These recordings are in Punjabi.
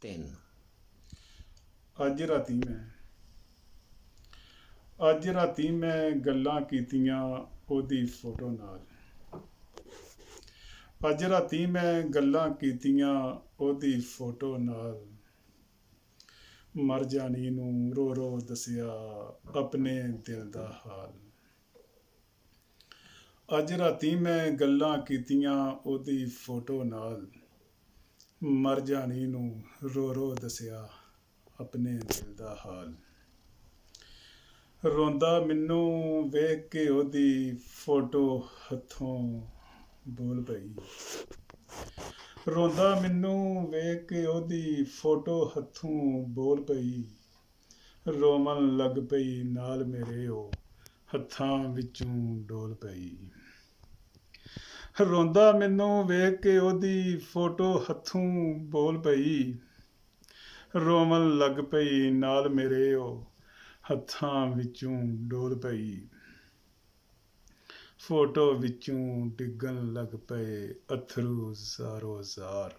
ਤਿੰਨ। ਅੱਜ ਰਾਤੀ ਮੈਂ ਗੱਲਾਂ ਕੀਤੀਆਂ ਉਹਦੀ ਫੋਟੋ ਨਾਲ। ਅੱਜ ਰਾਤੀ ਮੈਂ ਗੱਲਾਂ ਕੀਤੀਆਂ ਉਹਦੀ ਫੋਟੋ ਨਾਲ। ਮਰ ਜਾਣੀ ਨੂੰ ਰੋ ਰੋ ਦੱਸਿਆ ਆਪਣੇ ਦਿਲ ਦਾ ਹਾਲ। ਅੱਜ ਰਾਤੀ ਮੈਂ ਗੱਲਾਂ ਕੀਤੀਆਂ ਉਹਦੀ ਫੋਟੋ ਨਾਲ। ਮਰ ਜਾਣੀ ਨੂੰ ਰੋ ਰੋ ਦੱਸਿਆ ਆਪਣੇ ਦਿਲ ਦਾ ਹਾਲ। ਰੋਂਦਾ ਮੈਨੂੰ ਵੇਖ ਕੇ ਉਹਦੀ ਫੋਟੋ ਹੱਥੋਂ ਬੋਲ ਪਈ। ਰੋਂਦਾ ਮੈਨੂੰ ਵੇਖ ਕੇ ਉਹਦੀ ਫੋਟੋ ਹੱਥੋਂ ਬੋਲ ਪਈ। ਰੋਵਣ ਲੱਗ ਪਈ ਨਾਲ ਮੇਰੇ ਉਹ ਹੱਥਾਂ ਵਿੱਚੋਂ ਡੋਲ ਪਈ। ਰੋਂਦਾ ਮੈਨੂੰ ਵੇਖ ਕੇ ਉਹਦੀ ਫੋਟੋ ਹੱਥੋਂ ਬੋਲ ਪਈ। ਰੋਵਣ ਲੱਗ ਪਈ ਨਾਲ ਮੇਰੇ ਉਹ ਹੱਥਾਂ ਵਿੱਚੋਂ ਡੋਲ ਪਈ। ਫੋਟੋ ਵਿੱਚੋਂ ਡਿੱਗਣ ਲੱਗ ਪਏ ਅੱਥਰੂ ਜ਼ਾਰੋ ਜ਼ਾਰ।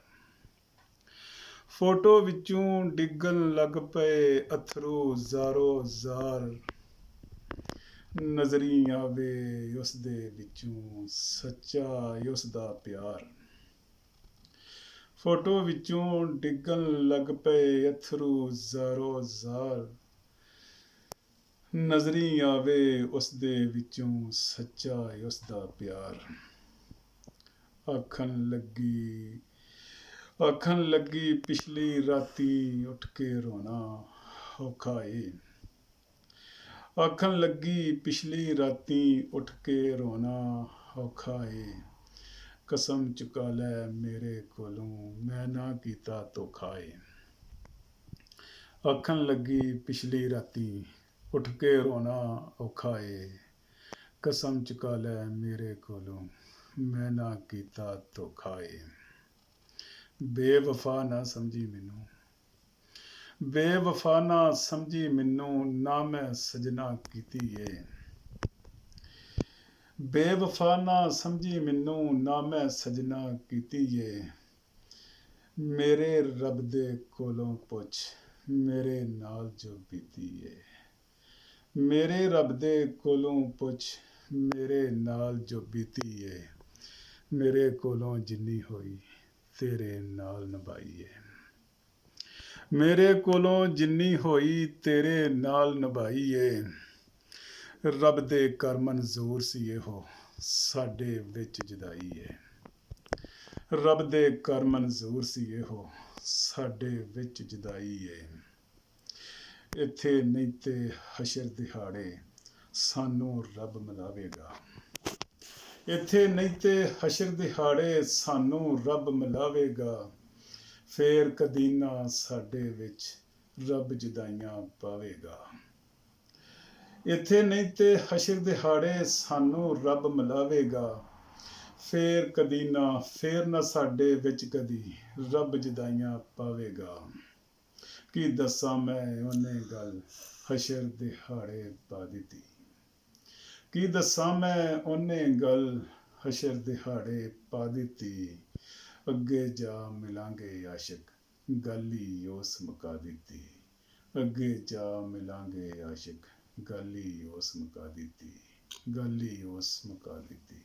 ਫੋਟੋ ਵਿੱਚੋਂ ਡਿੱਗਣ ਲੱਗ ਪਏ ਅੱਥਰੂ ਜ਼ਾਰੋ ਜ਼ਾਰ। ਨਜ਼ਰੀ ਆਵੇ ਉਸਦੇ ਵਿੱਚੋਂ ਸੱਚਾ ਉਸਦਾ ਪਿਆਰ। ਫੋਟੋ ਵਿੱਚੋਂ ਡਿੱਗਣ ਲੱਗ ਪਏ ਅੱਥਰੂ ਜ਼ਾਰੋ ਜ਼ਾਰ। ਨਜ਼ਰੀ ਆਵੇ ਉਸਦੇ ਵਿੱਚੋਂ ਸੱਚਾ ਉਸਦਾ ਪਿਆਰ। ਆਖਣ ਲੱਗੀ ਪਿਛਲੀ ਰਾਤੀ ਉੱਠ ਕੇ ਰੋਣਾ ਔਖਾ ਏ। ਆਖਣ ਲੱਗੀ ਪਿਛਲੀ ਰਾਤੀ ਉੱਠ ਕੇ ਰੋਣਾ ਔਖਾ ਏ। ਕਸਮ ਚੁਕਾ ਲੈ ਮੇਰੇ ਕੋਲੋਂ ਮੈਂ ਨਾ ਕੀਤਾ ਧੋਖਾ ਏ। ਆਖਣ ਲੱਗੀ ਪਿਛਲੀ ਰਾਤੀ ਉੱਠ ਕੇ ਰੋਣਾ ਔਖਾ ਏ। ਕਸਮ ਚੁਕਾ ਲੈ ਮੇਰੇ ਕੋਲੋਂ ਮੈਂ ਨਾ ਕੀਤਾ ਧੋਖਾ ਏ। ਬੇਵਫਾ ਨਾ ਸਮਝੀ ਮੈਨੂੰ। ਬੇਵਫਾ ਨਾ ਸਮਝੀ ਮੈਨੂੰ ਨਾ ਮੈਂ ਸਜਣਾ ਕੀਤੀ ਏ। ਬੇਵਫਾ ਨਾ ਸਮਝੀ ਮੈਨੂੰ ਨਾ ਮੈਂ ਸਜਣਾ ਕੀਤੀ ਏ। ਮੇਰੇ ਰੱਬ ਦੇ ਕੋਲੋਂ ਪੁੱਛ ਮੇਰੇ ਨਾਲ ਜੋ ਬੀਤੀ ਏ। ਮੇਰੇ ਰੱਬ ਦੇ ਕੋਲੋਂ ਪੁੱਛ ਮੇਰੇ ਨਾਲ ਜੋ ਬੀਤੀ ਏ। ਮੇਰੇ ਕੋਲੋਂ ਜਿੰਨੀ ਹੋਈ ਤੇਰੇ ਨਾਲ ਨਿਭਾਈ ਏ। ਮੇਰੇ ਕੋਲੋਂ ਜਿੰਨੀ ਹੋਈ ਤੇਰੇ ਨਾਲ ਨਿਭਾਈ ਏ। ਰੱਬ ਦੇ ਕਰ ਮਨਜ਼ੂਰ ਸੀ ਇਹੋ ਸਾਡੇ ਵਿੱਚ ਜੁਦਾਈ ਏ। ਰੱਬ ਦੇ ਕਰ ਮਨਜ਼ੂਰ ਸੀ ਇਹੋ ਸਾਡੇ ਵਿੱਚ ਜੁਦਾਈ ਏ। ਇੱਥੇ ਨਹੀਂ ਤੇ ਹਸ਼ਰ ਦਿਹਾੜੇ ਸਾਨੂੰ ਰੱਬ ਮਿਲਾਵੇਗਾ। ਇੱਥੇ ਨਹੀਂ ਤੇ ਹਸ਼ਰ ਦਿਹਾੜੇ ਸਾਨੂੰ ਰੱਬ ਮਿਲਾਵੇਗਾ। ਫੇਰ ਕਦੀ ਨਾ ਸਾਡੇ ਵਿੱਚ ਰੱਬ ਜੁਦਾਈਆਂ ਪਾਵੇਗਾ। ਇੱਥੇ ਨਹੀਂ ਤੇ ਹਸ਼ਰ ਦਿਹਾੜੇ ਸਾਨੂੰ ਰੱਬ ਮਿਲਾਵੇਗਾ। ਫੇਰ ਨਾ ਸਾਡੇ ਵਿੱਚ ਕਦੀ ਰੱਬ ਜੁਦਾਈਆਂ ਪਾਵੇਗਾ। ਕੀ ਦੱਸਾਂ ਮੈਂ ਉਹਨੇ ਗੱਲ ਹਸ਼ਰ ਦਿਹਾੜੇ ਪਾ ਦਿੱਤੀ। ਕੀ ਦੱਸਾਂ ਮੈਂ ਉਹਨੇ ਗੱਲ ਹਸ਼ਰ ਦਿਹਾੜੇ ਪਾ ਦਿੱਤੀ। ਅੱਗੇ ਜਾ ਮਿਲਾਂਗੇ ਆਸ਼ਿਕ ਗੱਲ ਹੀ ਉਸ ਮੁਕਾ ਦਿੱਤੀ। ਅੱਗੇ ਜਾ ਮਿਲਾਂਗੇ ਆਸ਼ਿਕ ਗੱਲ ਹੀ ਉਸ ਮੁਕਾ ਦਿੱਤੀ। ਗੱਲ ਹੀ ਉਸ ਮੁਕਾ ਦਿੱਤੀ।